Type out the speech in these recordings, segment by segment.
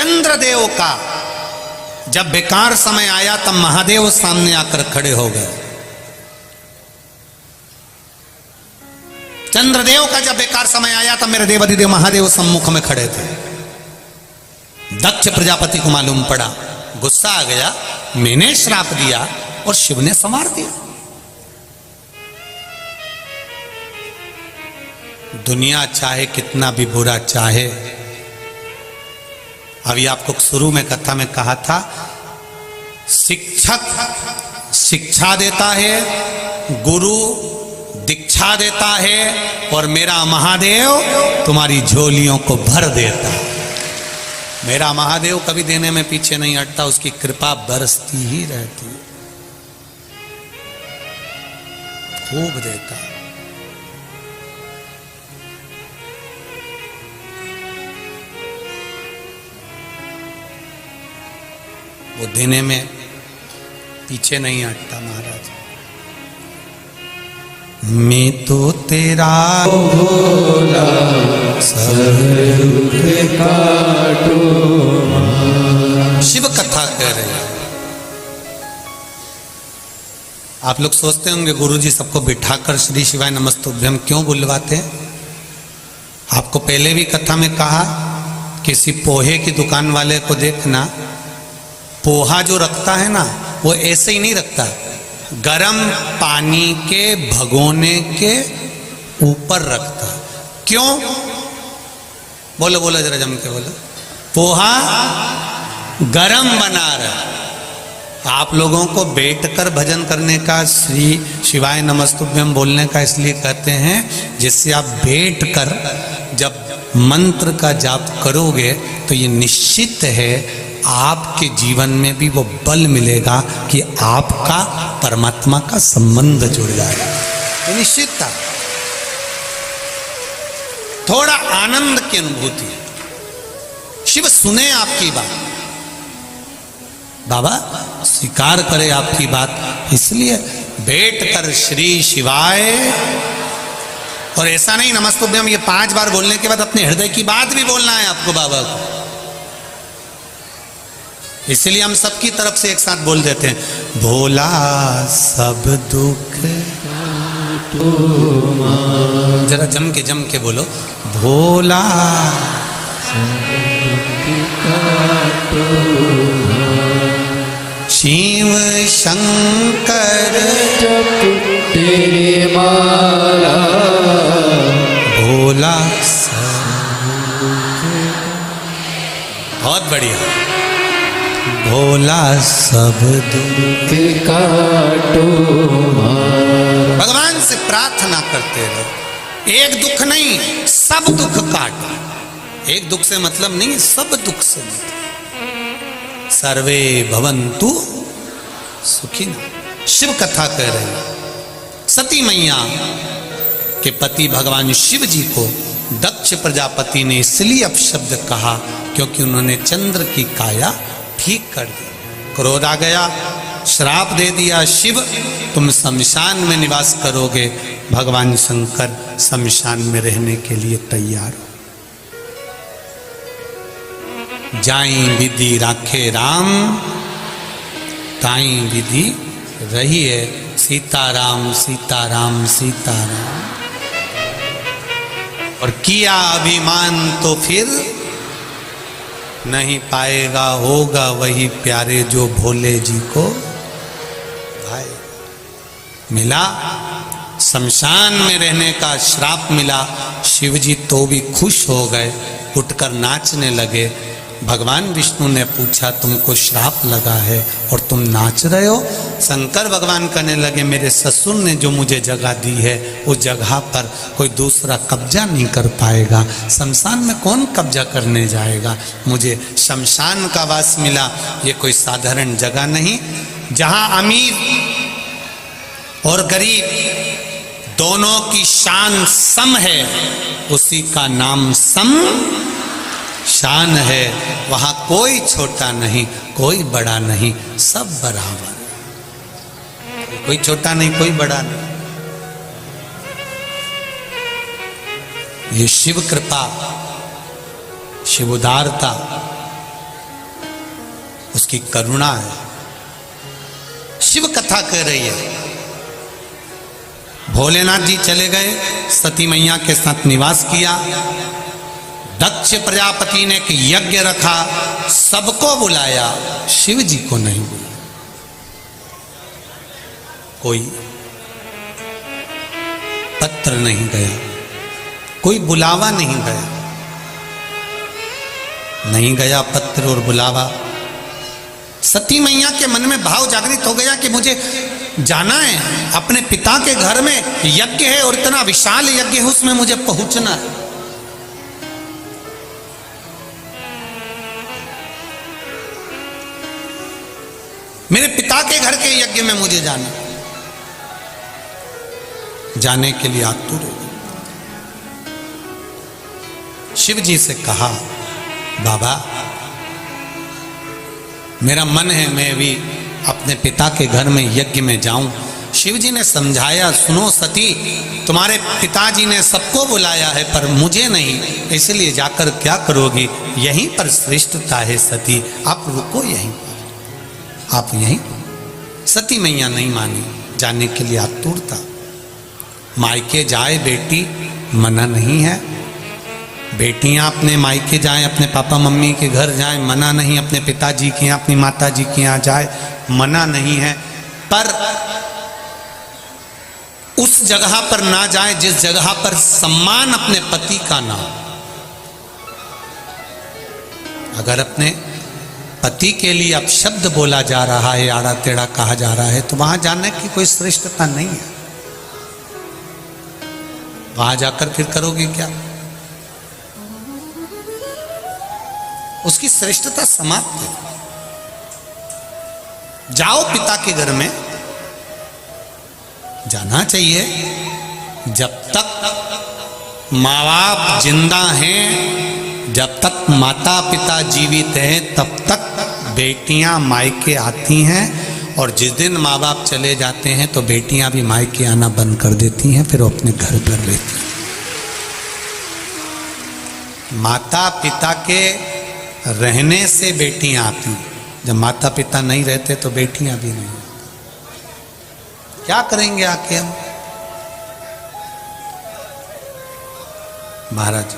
चंद्रदेव का जब बेकार समय आया तब महादेव सामने आकर खड़े हो गए। चंद्रदेव का जब बेकार समय आया तब मेरे देवाधिदेव महादेव सम्मुख में खड़े थे। दक्ष प्रजापति को मालूम पड़ा, गुस्सा आ गया, मैंने श्राप दिया और शिव ने संवार दिया। दुनिया चाहे कितना भी बुरा चाहे, अभी आपको शुरू में कथा में कहा था, शिक्षक शिक्षा देता है, गुरु दीक्षा देता है और मेरा महादेव तुम्हारी झोलियों को भर देता है। मेरा महादेव कभी देने में पीछे नहीं हटता, उसकी कृपा बरसती ही रहती है, खूब देता है। वो देने में पीछे नहीं हटता महाराज। मैं तो तेरा भोला सब काटो। शिव कथा कह रहे हैं। आप लोग सोचते होंगे गुरुजी सबको बिठाकर श्री शिवाय नमस्तुभ्यम क्यों बुलवाते हैं? आपको पहले भी कथा में कहा, किसी पोहे की दुकान वाले को देखना, पोहा जो रखता है ना वो ऐसे ही नहीं रखता, गरम पानी के भगोने के ऊपर रखता। क्यों? बोलो बोलो जरा जम के बोलो। पोहा गरम बना रहा। आप लोगों को बैठकर भजन करने का, श्री शिवाय नमस्तुभ्यम बोलने का इसलिए कहते हैं जिससे आप बैठकर जब मंत्र का जाप करोगे तो ये निश्चित है आपके जीवन में भी वो बल मिलेगा कि आपका परमात्मा का संबंध जुड़ जाएगा। ये निश्चित था। थोड़ा आनंद की अनुभूति है। शिव सुने आपकी बात, बाबा स्वीकार करे आपकी बात, इसलिए बैठकर श्री शिवाय, और ऐसा नहीं नमस्तुभ्यम ये 5 बार बोलने के बाद अपने हृदय की बात भी बोलना है आपको बाबा को। इसलिए हम सबकी तरफ से एक साथ बोल देते हैं, भोला सब दुख काटो। जरा जम के बोलो, भोला सब दुख काटो। शिव शंकर जप तेरे माला, भोला सब दुख। बहुत बढ़िया। भोला सब दुख काटो। भगवान से प्रार्थना करते रहो, एक दुख नहीं सब दुख काटो। एक दुख से मतलब नहीं, सब दुख से मतलब। सर्वे भवन्तु सुखिनः। शिव कथा कह रहे हैं। सती मैया के पति भगवान शिव जी को दक्ष प्रजापति ने इसलिए अपशब्द कहा क्योंकि उन्होंने चंद्र की काया ठीक कर दी। क्रोध आ गया, श्राप दे दिया, शिव तुम शमशान में निवास करोगे। भगवान शंकर शमशान में रहने के लिए तैयार हो। जाई विधि राखे राम, ताई विधि रही है सीताराम सीताराम सीताराम। और किया अभिमान तो फिर नहीं पाएगा, होगा वही प्यारे जो भोले जी को भाई। मिला शमशान में रहने का श्राप मिला। शिव जी तो भी खुश हो गए, उठकर नाचने लगे। भगवान विष्णु ने पूछा तुमको श्राप लगा है और तुम नाच रहे हो? शंकर भगवान कहने लगे मेरे ससुर ने जो मुझे जगह दी है उस जगह पर कोई दूसरा कब्जा नहीं कर पाएगा। शमशान में कौन कब्जा करने जाएगा? मुझे शमशान का वास मिला। ये कोई साधारण जगह नहीं, जहां अमीर और गरीब दोनों की शान सम है, उसी का नाम सम शान है। वहां कोई छोटा नहीं, कोई बड़ा नहीं, सब बराबर। कोई छोटा नहीं, कोई बड़ा नहीं। ये शिव कृपा, शिव उदारता, उसकी करुणा है। शिव कथा कह रही है। भोलेनाथ जी चले गए, सती मैया के साथ निवास किया। दक्ष प्रजापति ने एक यज्ञ रखा, सबको बुलाया, शिव जी को नहीं बुलाया। कोई पत्र नहीं गया, कोई बुलावा नहीं गया, नहीं गया पत्र और बुलावा। सती मैया के मन में भाव जागृत हो गया कि मुझे जाना है, अपने पिता के घर में यज्ञ है और इतना विशाल यज्ञ है, उसमें मुझे पहुंचना है। मेरे पिता के घर के यज्ञ में मुझे जाना, जाने के लिए आतुर हो। शिव जी से कहा, बाबा मेरा मन है मैं भी अपने पिता के घर में यज्ञ में जाऊं। शिव जी ने समझाया, सुनो सती, तुम्हारे पिताजी ने सबको बुलाया है पर मुझे नहीं, इसलिए जाकर क्या करोगी, यहीं पर श्रेष्ठता है सती, आप रुको यहीं पर, आप यहीं। सती मैया नहीं मानी, जाने के लिए आतुर था। मायके जाए बेटी, मना नहीं है। बेटियां अपने मायके जाएं, अपने पापा मम्मी के घर जाएं, मना नहीं। अपने पिताजी के यहाँ, अपनी माता जी के यहाँ जाए, मना नहीं है। पर उस जगह पर ना जाए जिस जगह पर सम्मान अपने पति का ना हो। अगर अपने पति के लिए अपशब्द बोला जा रहा है, आड़ा टेढ़ा कहा जा रहा है, तो वहां जाने की कोई श्रेष्ठता नहीं है। वहां जाकर फिर करोगे क्या, उसकी श्रेष्ठता समाप्त है। जाओ पिता के घर में, जाना चाहिए। जब तक माँ बाप जिंदा हैं, जब तक माता पिता जीवित हैं, तब तक बेटियां मायके आती हैं, और जिस दिन माँ बाप चले जाते हैं तो बेटियां भी मायके आना बंद कर देती हैं, फिर वो अपने घर पर रहती हैं। माता पिता के रहने से बेटियां आती, जब माता पिता नहीं रहते तो बेटियां भी नहीं। क्या करेंगे आके हम। महाराज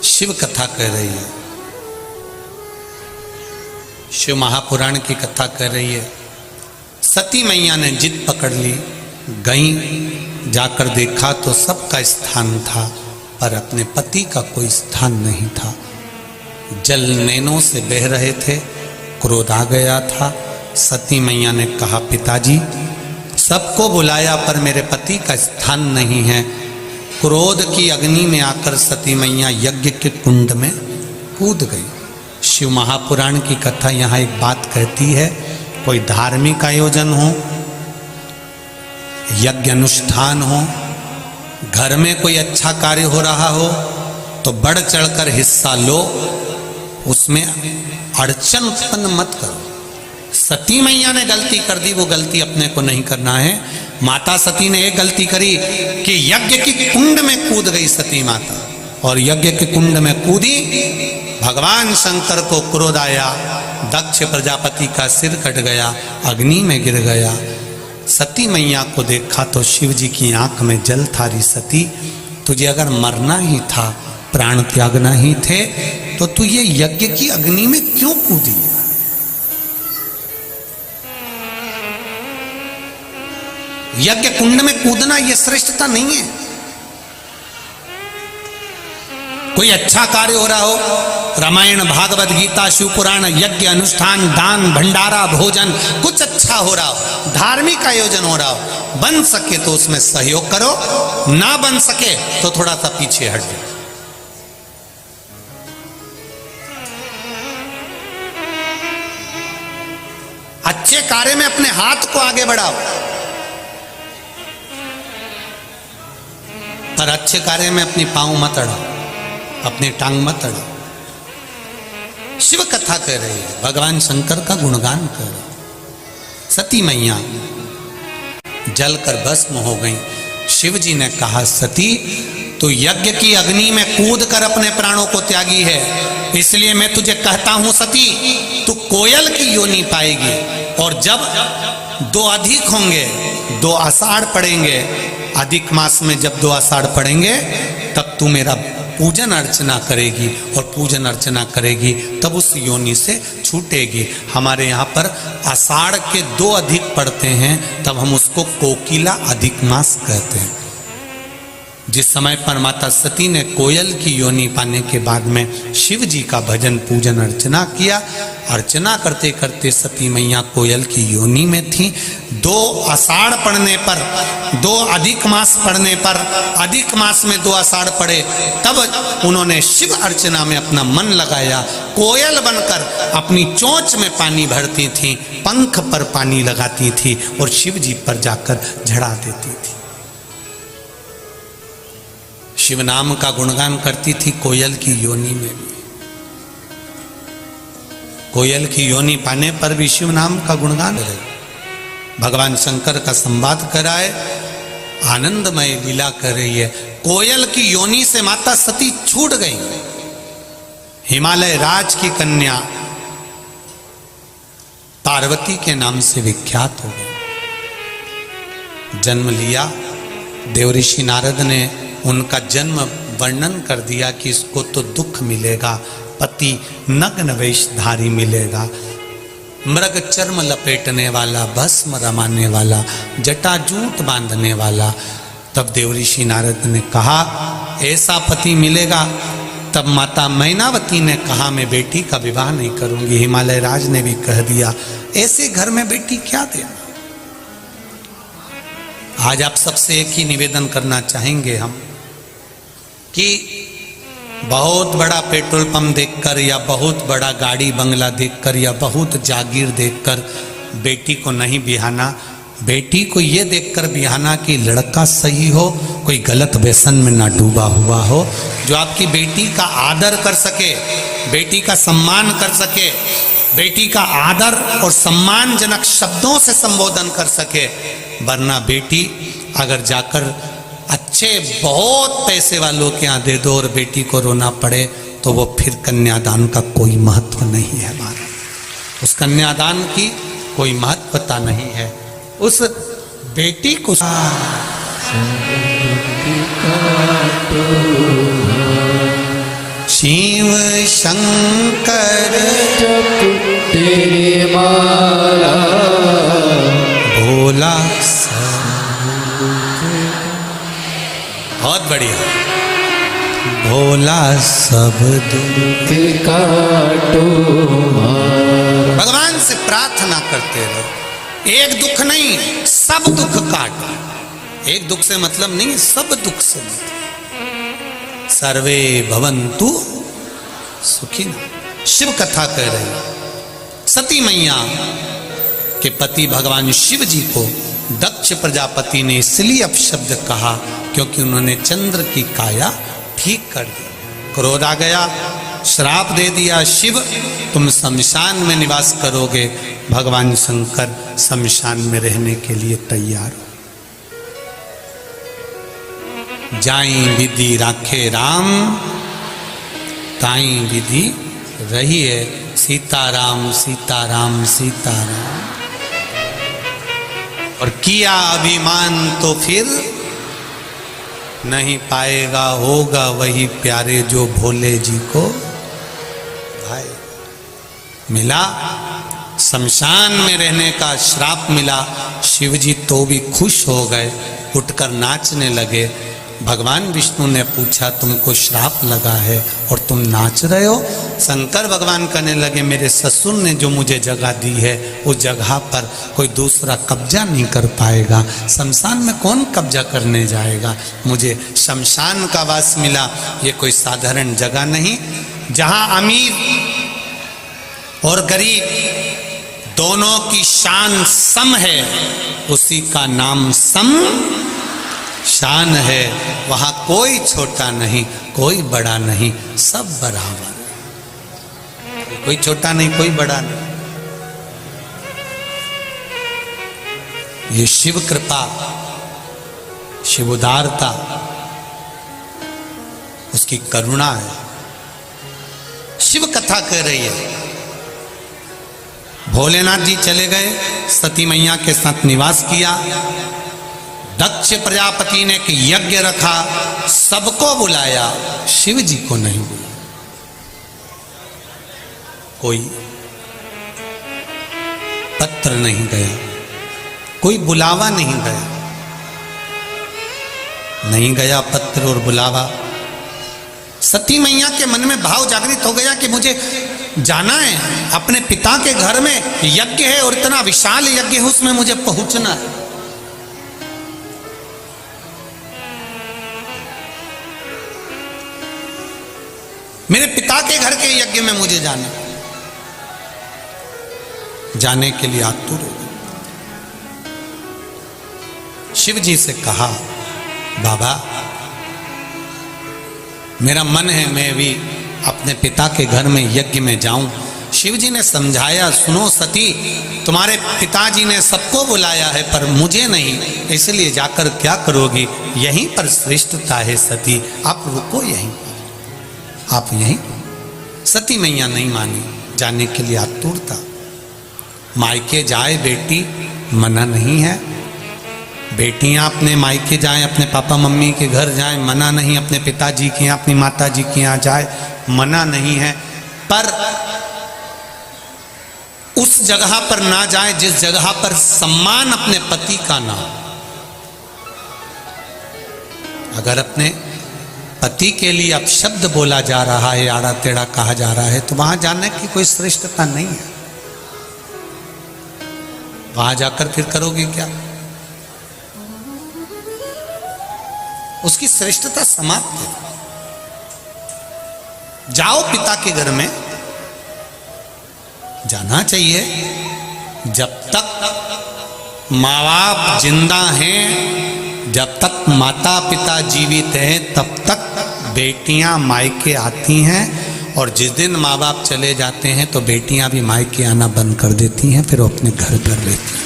शिव कथा कह रही है, शिव महापुराण की कथा कह रही है। सती मैया ने जिद पकड़ ली, गई, जाकर देखा तो सबका स्थान था, पर अपने पति का कोई स्थान नहीं था। जल नैनों से बह रहे थे, क्रोध आ गया था। सती मैया ने कहा, पिताजी सबको बुलाया पर मेरे पति का स्थान नहीं है। क्रोध की अग्नि में आकर सती मैया यज्ञ के कुंड में कूद गई। शिव महापुराण की कथा यहाँ एक बात कहती है, कोई धार्मिक आयोजन हो, यज्ञ अनुष्ठान हो, घर में कोई अच्छा कार्य हो रहा हो, तो बढ़ चढ़कर हिस्सा लो, उसमें अड़चन उत्पन्न मत करो। सती मैया ने गलती कर दी, वो गलती अपने को नहीं करना है। माता सती ने एक गलती करी कि यज्ञ की कुंड में कूद गई सती माता, और यज्ञ के कुंड में कूदी, भगवान शंकर को क्रोध आया, दक्ष प्रजापति का सिर कट गया, अग्नि में गिर गया। सती मैया को देखा तो शिव जी की आंख में जल था। री सती, तुझे अगर मरना ही था, प्राण त्यागना ही थे, तो तू ये यज्ञ की अग्नि में क्यों कूदी। यज्ञ कुंड में कूदना ये श्रेष्ठता नहीं है। कोई अच्छा कार्य हो रहा हो, रामायण भागवत गीता शिव पुराण यज्ञ अनुष्ठान दान भंडारा भोजन कुछ अच्छा हो रहा हो, धार्मिक आयोजन हो रहा हो, बन सके तो उसमें सहयोग करो, ना बन सके तो थोड़ा सा पीछे हट जाओ। अच्छे कार्य में अपने हाथ को आगे बढ़ाओ, पर अच्छे कार्य में अपनी पांव मत अड़ाओ, अपनी टांग मत अड़ाओ। शिव कथा कह रही है, भगवान शंकर का गुणगान कर रही। सती मैया जलकर भस्म हो गई। शिव जी ने कहा, सती तू यज्ञ की अग्नि में कूद कर अपने प्राणों को त्यागी है, इसलिए मैं तुझे कहता हूं सती, तू कोयल की योनि पाएगी। और जब 2 अधिक होंगे, 2 आषाढ़ पड़ेंगे, अधिक मास में जब 2 आषाढ़ पड़ेंगे, तब तू मेरा पूजन अर्चना करेगी, और पूजन अर्चना करेगी तब उस योनि से छूटेगी। हमारे यहाँ पर आषाढ़ के 2 अधिक पड़ते हैं, तब हम उसको कोकिला अधिक मास कहते हैं। जिस समय पर माता सती ने कोयल की योनि पाने के बाद में शिव जी का भजन पूजन अर्चना किया, अर्चना करते करते सती मैया कोयल की योनि में थी। 2 आषाढ़ पड़ने पर, 2 अधिक मास पड़ने पर, अधिक मास में 2 आषाढ़ पड़े, तब उन्होंने शिव अर्चना में अपना मन लगाया। कोयल बनकर अपनी चोंच में पानी भरती थी, पंख पर पानी लगाती थी और शिव जी पर जाकर झड़ा देती थी। शिव नाम का गुणगान करती थी कोयल की योनि में भी। कोयल की योनि पाने पर भी शिव नाम का गुणगान करे। भगवान शंकर का संवाद कराए, आनंदमय लीला कर रही है। कोयल की योनि से माता सती छूट गई। हिमालय राज की कन्या पार्वती के नाम से विख्यात हो गई। जन्म लिया, देवऋषि नारद ने उनका जन्म वर्णन कर दिया कि इसको तो दुख मिलेगा, पति नग्न वेशधारी मिलेगा, मृग चर्म लपेटने वाला, भस्म रमाने वाला, जटाजूट बांधने वाला। तब देवऋषि नारद ने कहा ऐसा पति मिलेगा। तब माता मैनावती ने कहा मैं बेटी का विवाह नहीं करूंगी। हिमालय राज ने भी कह दिया ऐसे घर में बेटी क्या देना। आज आप सबसे एक ही निवेदन करना चाहेंगे हम कि बहुत बड़ा पेट्रोल पंप देखकर या बहुत बड़ा गाड़ी बंगला देखकर या बहुत जागीर देखकर बेटी को नहीं बिहाना। बेटी को ये देखकर बिहाना कि लड़का सही हो, कोई गलत व्यसन में ना डूबा हुआ हो, जो आपकी बेटी का आदर कर सके, बेटी का सम्मान कर सके, बेटी का आदर और सम्मानजनक शब्दों से संबोधन कर सके। वरना बेटी अगर जाकर अच्छे बहुत पैसे वालों के यहाँ दे दो और बेटी को रोना पड़े, तो वो फिर कन्यादान का कोई महत्व नहीं है। हमारा उस कन्यादान की कोई महत्वता नहीं है। उस बेटी को शिव शंकर तेरे माला भोला, बहुत बढ़िया, भोला सब दुख काटो। भगवान से प्रार्थना करते रहो, एक दुख नहीं सब दुख काटो। एक दुख से मतलब नहीं, सब दुख से मतलब। सर्वे भवन्तु सुखिनः। शिव कथा कह रहे सती मैया के पति भगवान शिव जी को दक्ष प्रजापति ने इसलिए अपशब्द कहा क्योंकि उन्होंने चंद्र की काया ठीक कर दी। क्रोध आ गया, श्राप दे दिया, शिव तुम शमशान में निवास करोगे। भगवान शंकर शमशान में रहने के लिए तैयार हो। जाई विधि राखे राम, ताई विधि रही है सीताराम सीताराम सीताराम। और किया अभिमान तो फिर नहीं पाएगा, होगा वही प्यारे जो भोले जी को भाई। मिला शमशान में रहने का श्राप मिला। शिव जी तो भी खुश हो गए, उठकर नाचने लगे। भगवान विष्णु ने पूछा तुमको श्राप लगा है और तुम नाच रहे हो? शंकर भगवान कहने लगे मेरे ससुर ने जो मुझे जगह दी है उस जगह पर कोई दूसरा कब्जा नहीं कर पाएगा। शमशान में कौन कब्जा करने जाएगा? मुझे शमशान का वास मिला। ये कोई साधारण जगह नहीं, जहां अमीर और गरीब दोनों की शान सम है, उसी का नाम सम शान है। वहां कोई छोटा नहीं, कोई बड़ा नहीं, सब बराबर। कोई छोटा नहीं, कोई बड़ा नहीं। ये शिव कृपा, शिव उदारता, उसकी करुणा है। शिव कथा कह रही है, भोलेनाथ जी चले गए, सती मैया के साथ निवास किया। दक्ष प्रजापति ने एक यज्ञ रखा, सबको बुलाया, शिव जी को नहीं बुलाया। कोई पत्र नहीं गया, कोई बुलावा नहीं गया, नहीं गया पत्र और बुलावा। सती मैया के मन में भाव जागृत हो गया कि मुझे जाना है, अपने पिता के घर में यज्ञ है और इतना विशाल यज्ञ है, उसमें मुझे पहुंचना है। मेरे पिता के घर के यज्ञ में मुझे जाना, जाने के लिए आतुर हो गए। शिव जी से कहा, बाबा मेरा मन है मैं भी अपने पिता के घर में यज्ञ में जाऊं। शिव जी ने समझाया, सुनो सती, तुम्हारे पिताजी ने सबको बुलाया है पर मुझे नहीं, इसलिए जाकर क्या करोगी, यहीं पर श्रेष्ठता है सती, आप रुको यहीं पर, आप यहीं। सती मैया नहीं मानी, जाने के लिए आतुर था। मायके जाए बेटी, मना नहीं है। बेटियां अपने मायके जाएं, अपने पापा मम्मी के घर जाएं, मना नहीं। अपने पिताजी के यहाँ, अपनी माताजी के यहाँ जाए, मना नहीं है। पर उस जगह पर ना जाए जिस जगह पर सम्मान अपने पति का ना हो। अगर अपने पति के लिए अपशब्द बोला जा रहा है, आड़ा टेढ़ा कहा जा रहा है, तो वहां जाने की कोई श्रेष्ठता नहीं है। वहां जाकर फिर करोगे क्या, उसकी श्रेष्ठता समाप्त है। जाओ पिता के घर में, जाना चाहिए। जब तक माँ बाप जिंदा हैं, जब तक माता पिता जीवित हैं, तब तक बेटियां मायके आती हैं, और जिस दिन माँ बाप चले जाते हैं तो बेटियां भी मायके आना बंद कर देती हैं, फिर वो अपने घर पर रहती हैं।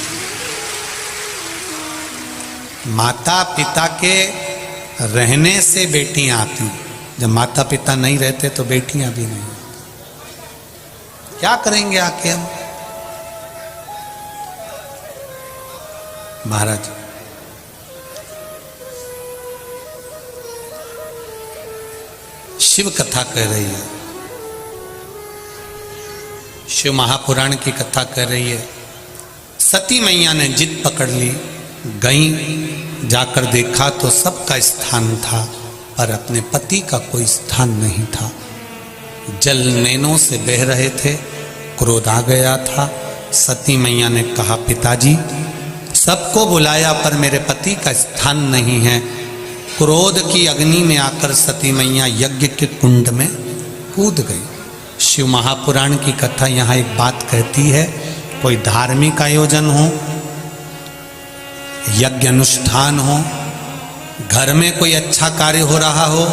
माता पिता के रहने से बेटियां आती, जब माता पिता नहीं रहते तो बेटियां भी नहीं। क्या करेंगे आके हम? महाराज शिव कथा कह रही है, शिव महापुराण की कथा कह रही है। सती मैया ने जिद पकड़ ली, गई, जाकर देखा तो सबका स्थान था, पर अपने पति का कोई स्थान नहीं था। जल नैनों से बह रहे थे, क्रोध आ गया था। सती मैया ने कहा, पिताजी सबको बुलाया पर मेरे पति का स्थान नहीं है। क्रोध की अग्नि में आकर सती मैया यज्ञ के कुंड में कूद गई। शिव महापुराण की कथा यहाँ एक बात कहती है, कोई धार्मिक आयोजन हो, यज्ञ अनुष्ठान हो, घर में कोई अच्छा कार्य हो रहा हो,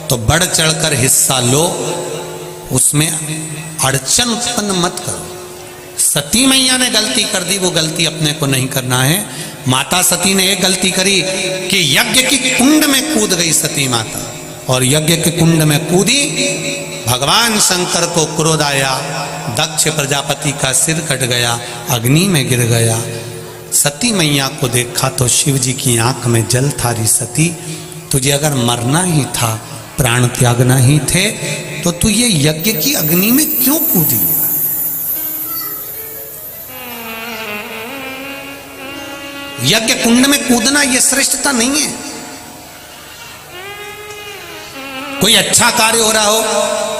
तो बढ़ चढ़कर हिस्सा लो, उसमें अड़चन उत्पन्न मत करो। सती मैया ने गलती कर दी, वो गलती अपने को नहीं करना है। माता सती ने एक गलती करी कि यज्ञ की कुंड में कूद गई सती माता, और यज्ञ के कुंड में कूदी, भगवान शंकर को क्रोध आया, दक्ष प्रजापति का सिर कट गया, अग्नि में गिर गया। सती मैया को देखा तो शिव जी की आंख में जल था। री सती, तुझे अगर मरना ही था, प्राण त्यागना ही थे, तो तू ये यज्ञ की अग्नि में क्यों कूदी? यज्ञ कुंड में कूदना ये श्रेष्ठता नहीं है। कोई अच्छा कार्य हो रहा हो,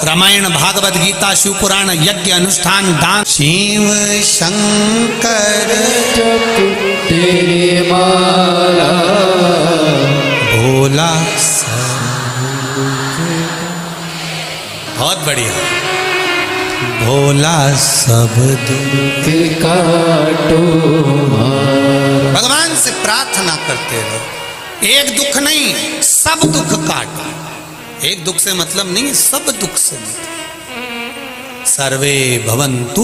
रामायण भागवत गीता शिव पुराण यज्ञ अनुष्ठान दान, शिव शंकर तेरे माला भोला, बहुत बढ़िया, भोला सब दुख काटो। भगवान से प्रार्थना करते रहो, एक दुख नहीं सब दुख काटो। एक दुख से मतलब नहीं, सब दुख से मतलब। सर्वे भवन्तु